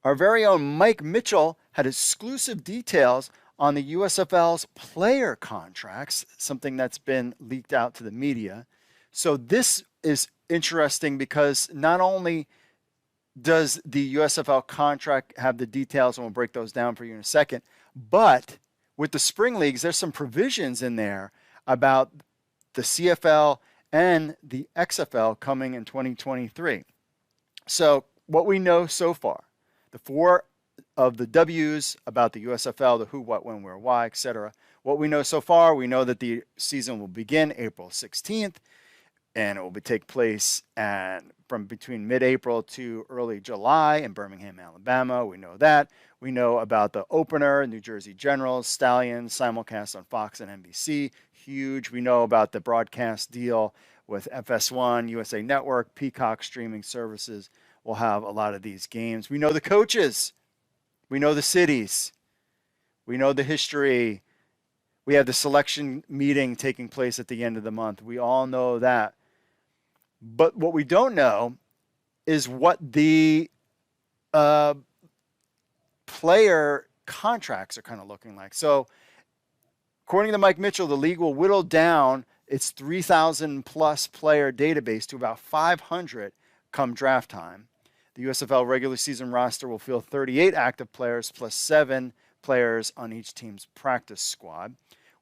Our very own Mike Mitchell had exclusive details on the USFL's player contracts, something that's been leaked out to the media. So this is interesting because not only does the USFL contract have the details, and we'll break those down for you in a second, but with the spring leagues, there's some provisions in there about the CFL and the XFL coming in 2023. So what we know so far, the four of the W's about the USFL, the who, what, when, where, why, etc. What we know so far, we know that the season will begin April 16th, and it will take place from between mid-April to early July in Birmingham, Alabama. We know that. We know about the opener, New Jersey Generals, Stallions, simulcast on Fox and NBC. Huge. We know about the broadcast deal with FS1, USA Network, Peacock streaming services will have a lot of these games. We know the coaches. We know the cities. We know the history. We have the selection meeting taking place at the end of the month. We all know that. But what we don't know is what the player contracts are kind of looking like. So according to Mike Mitchell, the league will whittle down its 3,000 plus player database to about 500 come draft time. The USFL regular season roster will field 38 active players plus 7 players on each team's practice squad.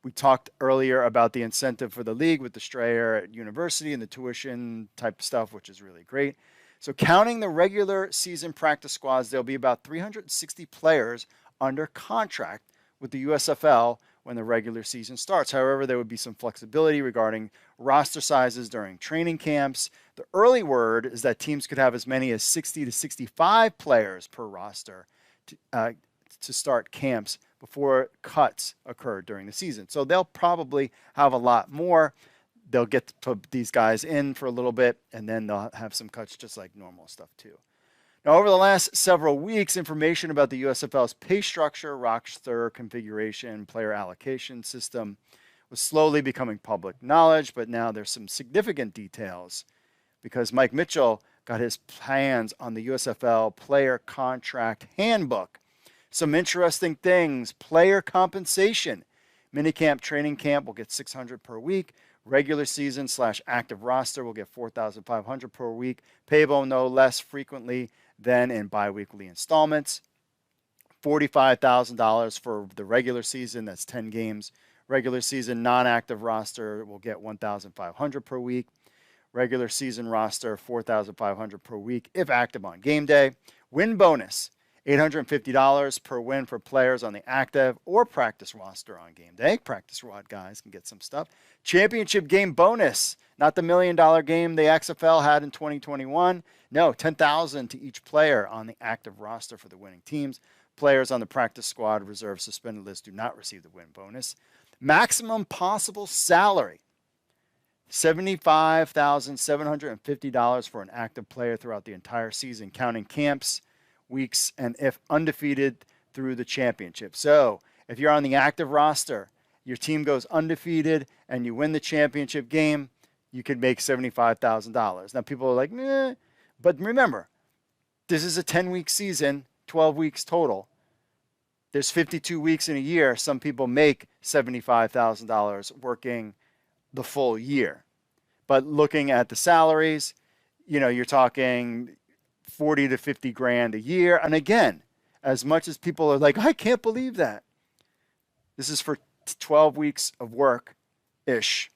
We talked earlier about the incentive for the league with the Strayer at university and the tuition type stuff, which is really great. So counting the regular season practice squads, there'll be about 360 players under contract with the USFL when the regular season starts. However, there would be some flexibility regarding roster sizes during training camps. The early word is that teams could have as many as 60 to 65 players per roster to start camps before cuts occur during the season. So they'll probably have a lot more. They'll get to put these guys in for a little bit, and then they'll have some cuts just like normal stuff too. Now, over the last several weeks, information about the USFL's pay structure, roster configuration, player allocation system was slowly becoming public knowledge, but now there's some significant details because Mike Mitchell got his hands on the USFL player contract handbook. Some interesting things: player compensation. Minicamp, training camp will get $600 per week. Regular season / active roster will get $4,500 per week. Payable no less frequently than in biweekly installments. $45,000 for the regular season. That's 10 games. Regular season non-active roster will get $1,500 per week. Regular season roster, $4,500 per week if active on game day. Win bonus, $850 per win for players on the active or practice roster on game day. Practice squad guys can get some stuff. Championship game bonus, not the $1 million game the XFL had in 2021. No, $10,000 to each player on the active roster for the winning teams. Players on the practice squad, reserve, suspended list do not receive the win bonus. Maximum possible salary, $75,750 for an active player throughout the entire season, counting camps, weeks, and if undefeated through the championship. So if you're on the active roster, your team goes undefeated, and you win the championship game, you could make $75,000. Now people are like, meh. But remember, this is a 10-week season, 12 weeks total. There's 52 weeks in a year. Some people make $75,000 working the full year. But looking at the salaries, you're talking 40 to 50 grand a year. And again, as much as people are like, I can't believe that, this is for 12 weeks of work-ish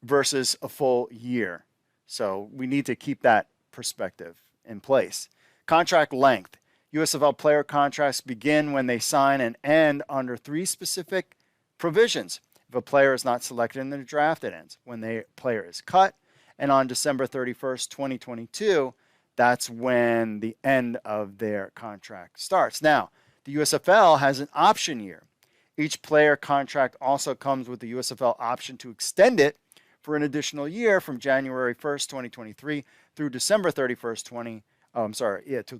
versus a full year. So we need to keep that perspective in place. Contract length. USFL player contracts begin when they sign and end under 3 specific provisions. If a player is not selected in the draft, it ends. When the player is cut, and on December 31st, 2022, that's when the end of their contract starts. Now, the USFL has an option year. Each player contract also comes with the USFL option to extend it for an additional year from January 1st, 2023 through December 31st, to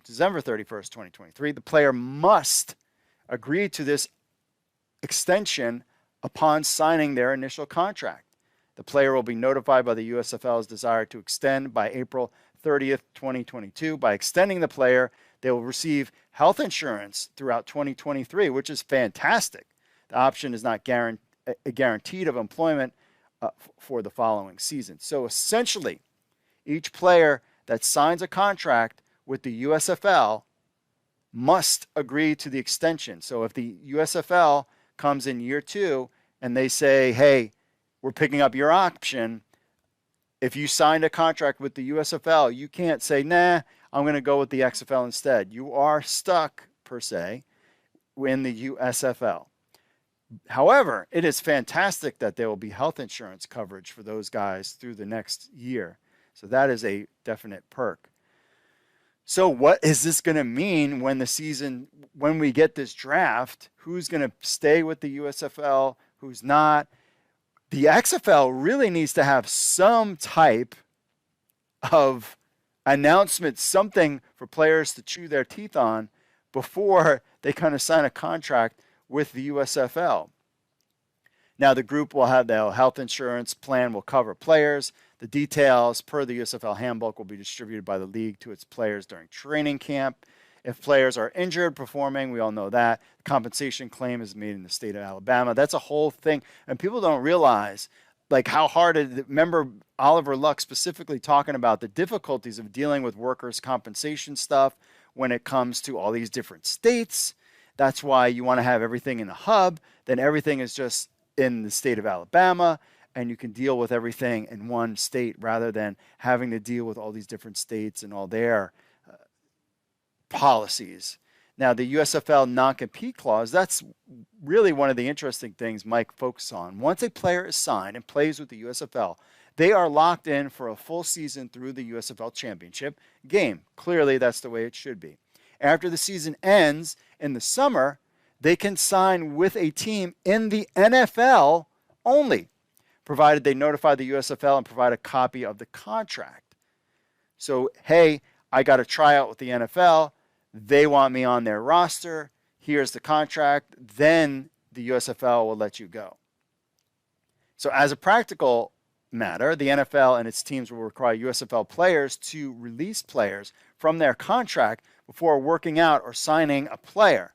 December 31st, 2023. The player must agree to this extension upon signing their initial contract. The player will be notified by the USFL's desire to extend by April 30th, 2022. By extending the player, they will receive health insurance throughout 2023, which is fantastic. The option is not guaranteed of employment for the following season. So essentially, each player that signs a contract with the USFL must agree to the extension. So if the USFL comes in year 2 and they say, hey, we're picking up your option, if you signed a contract with the USFL, you can't say, nah, I'm going to go with the XFL instead. You are stuck, per se, in the USFL. However, it is fantastic that there will be health insurance coverage for those guys through the next year. So that is a definite perk. So what is this going to mean when we get this draft? Who's going to stay with the USFL? Who's not? The XFL really needs to have some type of announcement, something for players to chew their teeth on before they kind of sign a contract with the USFL. Now, the group will have their health insurance plan will cover players. The details per the USFL handbook will be distributed by the league to its players during training camp. If players are injured performing, we all know that. Compensation claim is made in the state of Alabama. That's a whole thing. And people don't realize like how hard it is. Remember Oliver Luck specifically talking about the difficulties of dealing with workers' compensation stuff when it comes to all these different states. That's why you want to have everything in a hub. Then everything is just in the state of Alabama, and you can deal with everything in one state rather than having to deal with all these different states and all their policies. Now, the USFL non-compete clause, that's really one of the interesting things Mike focuses on. Once a player is signed and plays with the USFL, they are locked in for a full season through the USFL championship game. Clearly, that's the way it should be. After the season ends in the summer, they can sign with a team in the NFL only, provided they notify the USFL and provide a copy of the contract. So, hey, I got a tryout with the NFL. They want me on their roster. Here's the contract. Then the USFL will let you go. So as a practical matter, the NFL and its teams will require USFL players to release players from their contract before working out or signing a player.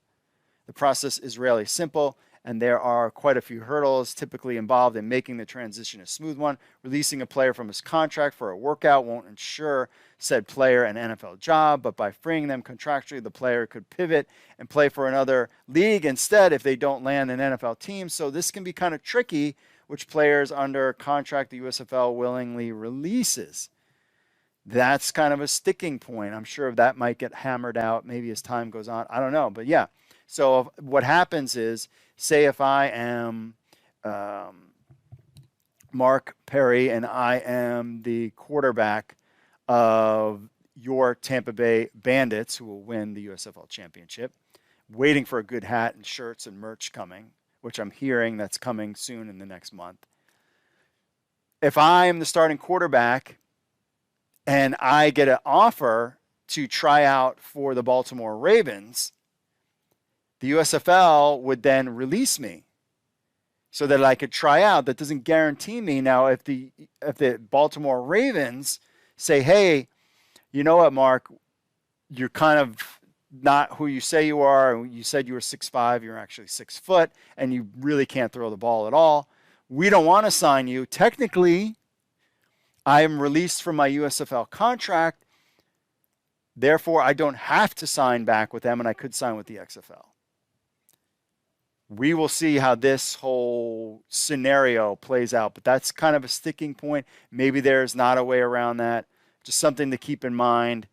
The process is really simple, and there are quite a few hurdles typically involved in making the transition a smooth one. Releasing a player from his contract for a workout won't ensure said player an NFL job, but by freeing them contractually, the player could pivot and play for another league instead if they don't land an NFL team. So this can be kind of tricky, which players under contract the USFL willingly releases. That's kind of a sticking point. I'm sure that might get hammered out maybe as time goes on. I don't know, but yeah. So what happens is, say if I am Mark Perry and I am the quarterback of your Tampa Bay Bandits, who will win the USFL championship, waiting for a good hat and shirts and merch coming, which I'm hearing that's coming soon in the next month. If I am the starting quarterback and I get an offer to try out for the Baltimore Ravens, the USFL would then release me so that I could try out. That doesn't guarantee me. Now, if the Baltimore Ravens say, hey, you know what, Mark, you're kind of not who you say you are. You said you were 6'5", you're actually 6 foot, and you really can't throw the ball at all. We don't want to sign you. Technically, I am released from my USFL contract. Therefore, I don't have to sign back with them, and I could sign with the XFL. We will see how this whole scenario plays out, but that's kind of a sticking point. Maybe there's not a way around that. Just something to keep in mind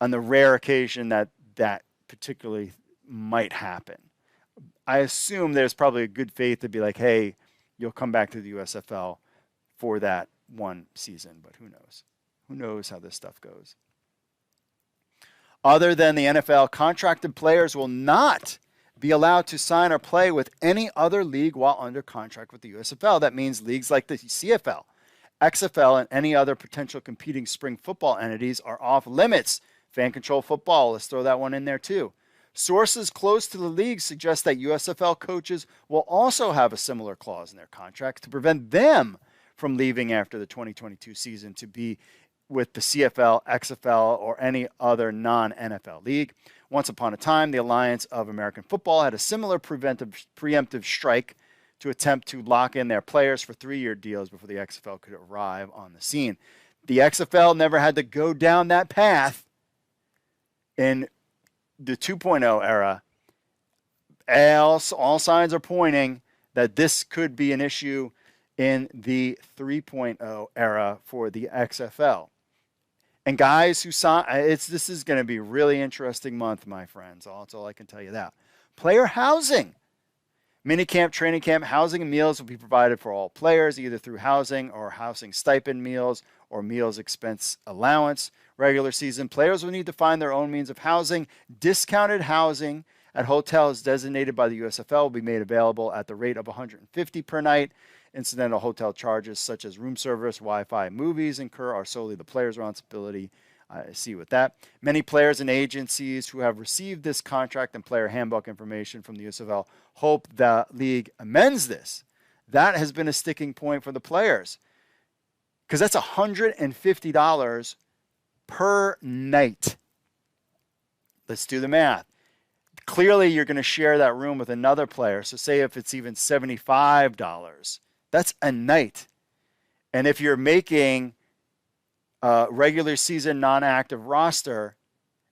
on the rare occasion that that particularly might happen. I assume there's probably a good faith to be like, hey, you'll come back to the USFL for that one season, but who knows? Who knows how this stuff goes? Other than the NFL, contracted players will not be allowed to sign or play with any other league while under contract with the USFL. That means leagues like the CFL, XFL, and any other potential competing spring football entities are off limits. Fan control football, let's throw that one in there too. Sources close to the league suggest that USFL coaches will also have a similar clause in their contracts to prevent them from leaving after the 2022 season to be with the CFL, XFL, or any other non-NFL league. Once upon a time, the Alliance of American Football had a similar preemptive strike to attempt to lock in their players for 3-year deals before the XFL could arrive on the scene. The XFL never had to go down that path in the 2.0 era. All signs are pointing that this could be an issue in the 3.0 era for the XFL. And guys who sign, this is going to be a really interesting month, my friends. That's all I can tell you that. Player housing. Minicamp, training camp, housing and meals will be provided for all players, either through housing or housing stipend meals or meals expense allowance. Regular season players will need to find their own means of housing. Discounted housing at hotels designated by the USFL will be made available at the rate of $150 per night. Incidental hotel charges such as room service, Wi-Fi, movies incur are solely the player's responsibility. I see with that. Many players and agencies who have received this contract and player handbook information from the USFL hope the league amends this. That has been a sticking point for the players because that's $150 per night. Let's do the math. Clearly, you're going to share that room with another player. So say if it's even $75, that's a night. And if you're making regular season non-active roster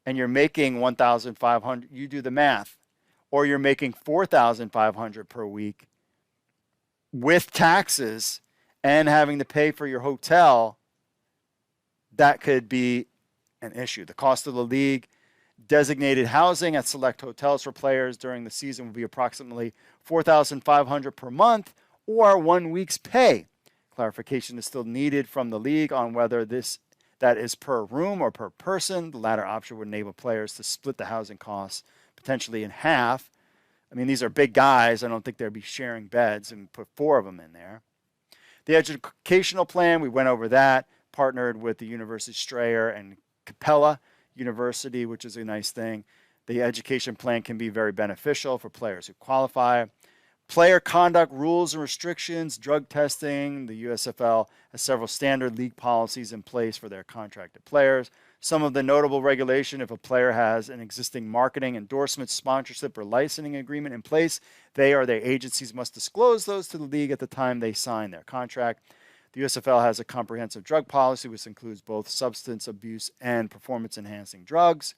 and you're making $1,500, you do the math, or you're making $4,500 per week with taxes and having to pay for your hotel, that could be an issue. The cost of the league designated housing at select hotels for players during the season will be approximately $4,500 per month or 1 week's pay. Clarification is still needed from the league on whether that is per room or per person. The latter option would enable players to split the housing costs potentially in half. I mean, these are big guys. I don't think they'd be sharing beds and put 4 of them in there. The educational plan, we went over that, partnered with the University of Strayer and Capella University, which is a nice thing. The education plan can be very beneficial for players who qualify. Player conduct rules and restrictions, drug testing. The USFL has several standard league policies in place for their contracted players. Some of the notable regulation: if a player has an existing marketing, endorsement, sponsorship, or licensing agreement in place, they or their agencies must disclose those to the league at the time they sign their contract. The USFL has a comprehensive drug policy, which includes both substance abuse and performance-enhancing drugs.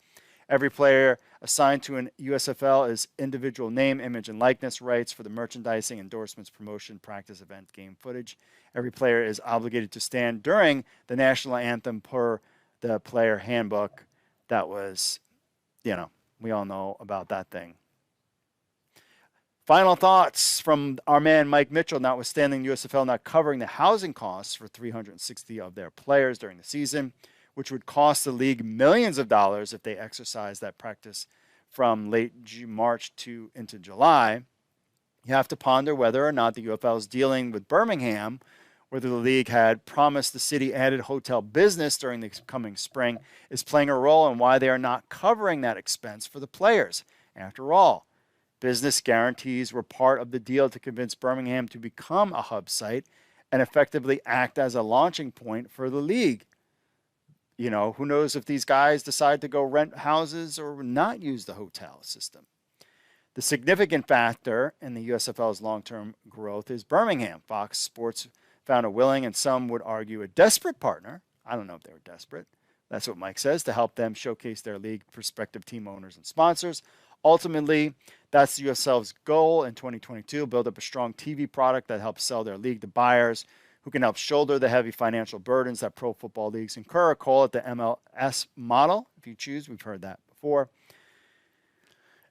Every player assigned to an USFL is individual name, image, and likeness rights for the merchandising, endorsements, promotion, practice, event, game footage. Every player is obligated to stand during the national anthem per the player handbook. That was, we all know about that thing. Final thoughts from our man Mike Mitchell. Notwithstanding the USFL not covering the housing costs for 360 of their players during the season, which would cost the league millions of dollars if they exercise that practice from late March into July, you have to ponder whether or not the UFL is dealing with Birmingham, whether the league had promised the city added hotel business during the coming spring, is playing a role in why they are not covering that expense for the players. After all, business guarantees were part of the deal to convince Birmingham to become a hub site and effectively act as a launching point for the league. Who knows if these guys decide to go rent houses or not use the hotel system. The significant factor in the USFL's long-term growth is Birmingham. Fox Sports found a willing and some would argue a desperate partner. I don't know if they were desperate. That's what Mike says, to help them showcase their league prospective team owners and sponsors. Ultimately, that's the USFL's goal in 2022, build up a strong TV product that helps sell their league to buyers who can help shoulder the heavy financial burdens that pro football leagues incur. Call it the MLS model, if you choose. We've heard that before.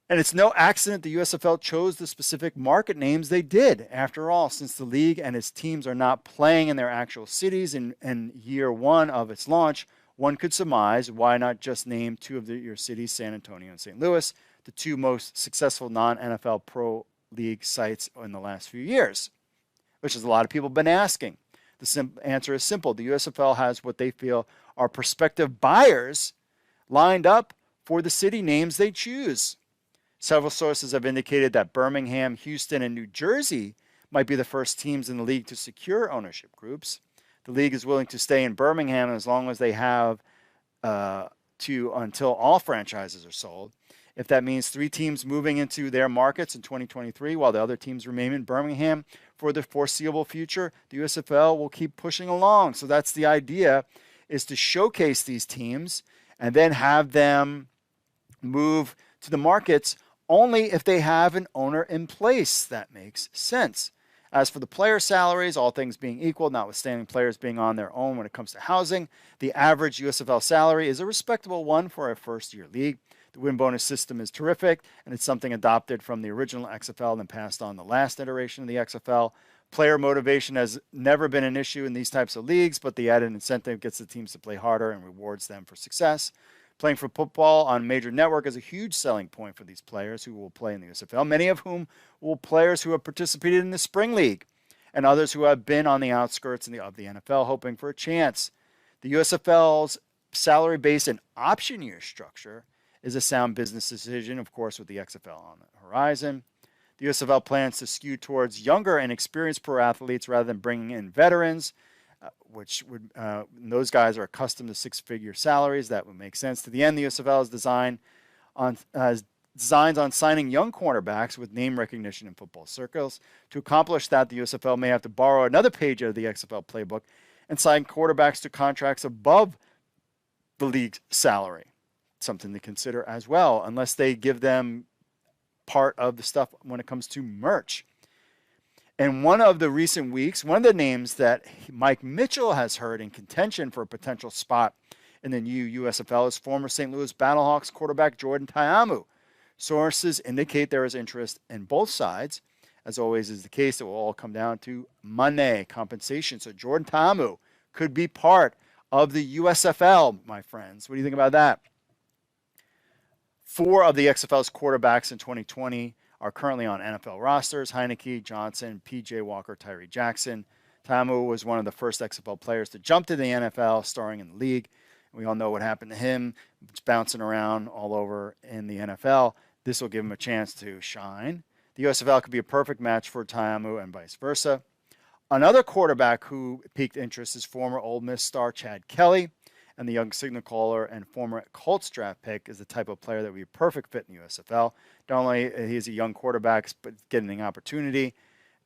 And it's no accident the USFL chose the specific market names they did. After all, since the league and its teams are not playing in their actual cities in year one of its launch, one could surmise why not just name 2 of your cities, San Antonio and St. Louis, the 2 most successful non-NFL pro league sites in the last few years, which is a lot of people have been asking. The answer is simple. The USFL has what they feel are prospective buyers lined up for the city names they choose. Several sources have indicated that Birmingham, Houston, and New Jersey might be the first teams in the league to secure ownership groups. The league is willing to stay in Birmingham as long as they have until all franchises are sold. If that means 3 teams moving into their markets in 2023 while the other teams remain in Birmingham for the foreseeable future, the USFL will keep pushing along. So that's the idea, is to showcase these teams and then have them move to the markets only if they have an owner in place. That makes sense. As for the player salaries, all things being equal, notwithstanding players being on their own when it comes to housing, the average USFL salary is a respectable one for a first-year league. The win bonus system is terrific, and it's something adopted from the original XFL and then passed on the last iteration of the XFL. Player motivation has never been an issue in these types of leagues, but the added incentive gets the teams to play harder and rewards them for success. Playing for football on a major network is a huge selling point for these players who will play in the USFL, many of whom will players who have participated in the Spring League and others who have been on the outskirts of the NFL hoping for a chance. The USFL's salary-based and option year structure is a sound business decision, of course, with the XFL on the horizon. The USFL plans to skew towards younger and experienced pro athletes rather than bringing in veterans, those guys are accustomed to 6-figure salaries. That would make sense. To the end, the USFL is designs on signing young cornerbacks with name recognition in football circles. To accomplish that, the USFL may have to borrow another page of the XFL playbook and sign quarterbacks to contracts above the league's salary. Something to consider as well, unless they give them part of the stuff when it comes to merch. In one of the recent weeks, one of the names that Mike Mitchell has heard in contention for a potential spot in the new USFL is former St. Louis Battlehawks quarterback Jordan Ta'amu. Sources indicate there is interest in both sides. As always is the case, it will all come down to money, compensation. So Jordan Ta'amu could be part of the USFL, my friends. What do you think about that? 4 of the XFL's quarterbacks in 2020 are currently on NFL rosters: Heineke, Johnson, P.J. Walker, Tyree Jackson. Ta'amu was one of the first XFL players to jump to the NFL, starring in the league. We all know what happened to him. It's bouncing around all over in the NFL. This will give him a chance to shine. The USFL could be a perfect match for Ta'amu and vice versa. Another quarterback who piqued interest is former Ole Miss star Chad Kelly, and the young signal caller and former Colts draft pick is the type of player that would be a perfect fit in the USFL. Not only he's a young quarterback, but getting an opportunity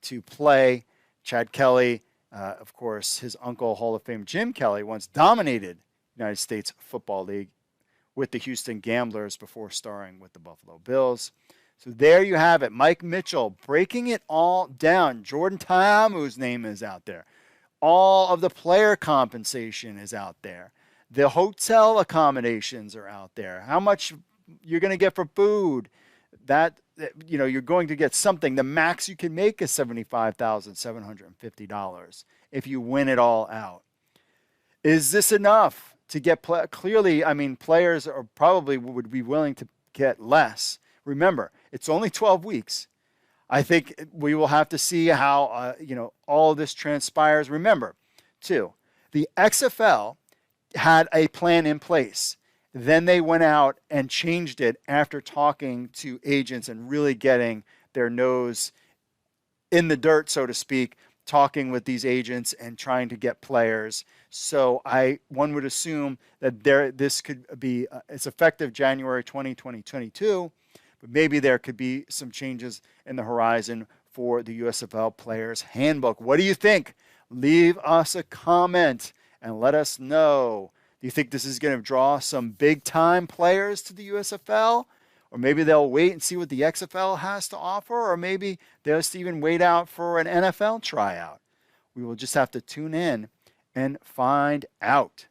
to play. Chad Kelly, of course, his uncle, Hall of Fame Jim Kelly, once dominated the United States Football League with the Houston Gamblers before starring with the Buffalo Bills. So there you have it. Mike Mitchell breaking it all down. Jordan Ta'amu's name is out there. All of the player compensation is out there. The hotel accommodations are out there. How much you're going to get for food. You're going to get something. The max you can make is $75,750 if you win it all out. Is this enough to get clearly? I mean, players are probably would be willing to get less. Remember, it's only 12 weeks. I think we will have to see how all of this transpires. Remember, too, the XFL had a plan in place. Then they went out and changed it after talking to agents and really getting their nose in the dirt, so to speak, talking with these agents and trying to get players. So one would assume that this could be it's effective January 2022, but maybe there could be some changes in the horizon for the USFL Players Handbook. What do you think? Leave us a comment and let us know. Do you think this is going to draw some big-time players to the USFL? Or maybe they'll wait and see what the XFL has to offer? Or maybe they'll just even wait out for an NFL tryout? We will just have to tune in and find out.